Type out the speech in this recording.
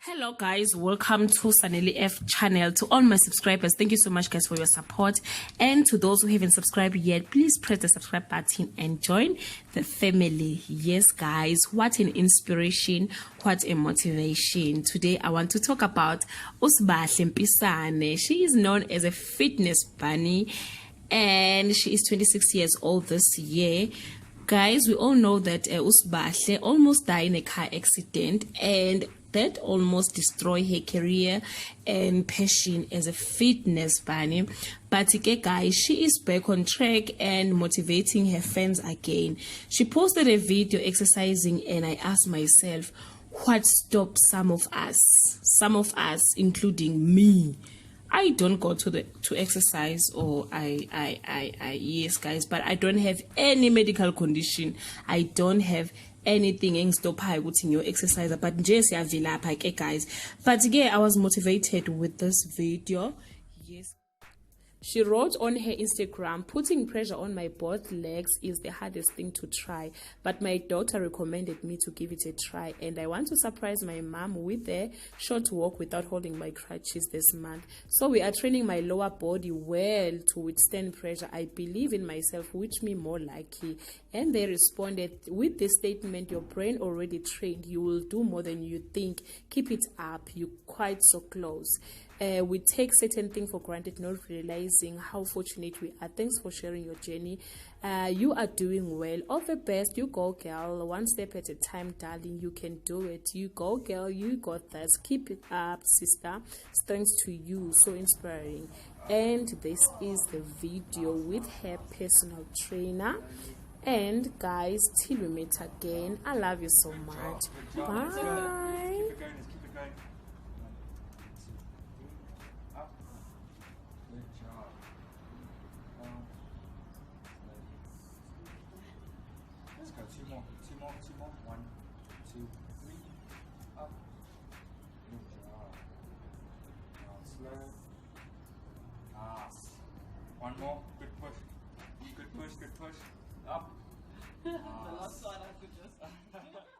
Hello guys, welcome to Sbahle F channel. To all my subscribers, thank you so much guys for your support, and to those who haven't subscribed yet, please press the subscribe button and join the family. Yes guys, what an inspiration, what a motivation. Today I want to talk about Sbahle Mpisane. She is known as a fitness bunny and she is 26 years old this year. Guys, we all know that Sbahle almost died in a car accident, and that almost destroyed her career and passion as a fitness bunny. But guys, she is back on track and motivating her fans again. She posted a video exercising, and I asked myself, what stopped some of us, including me? I don't go to exercise, or yes guys, but I don't have any medical condition. I don't have anything in stop high in your exercise, but just guys. But yeah, I was motivated with this video. Yes. She wrote on her Instagram, putting pressure on my both legs is the hardest thing to try, but my daughter recommended me to give it a try, and I want to surprise my mom with a short walk without holding my crutches this month. So we are training my lower body well to withstand pressure. I believe in myself, which me more lucky. And they responded with this statement, your brain already trained, you will do more than you think, keep it up, you're quite so close. We take certain things for granted, not realizing how fortunate we are. Thanks for sharing your journey. You are doing well. All the best. You go, girl. One step at a time, darling. You can do it. You go, girl. You got this. Keep it up, sister. Thanks to you. So inspiring. And this is the video with her personal trainer. And guys, till we meet again, I love you so much. Bye. Let's go. Two more. 1, 2, 3. Up. Good job. Now slow. Nice. One more. Good push. Good push. Up. Nice. The last one I could just.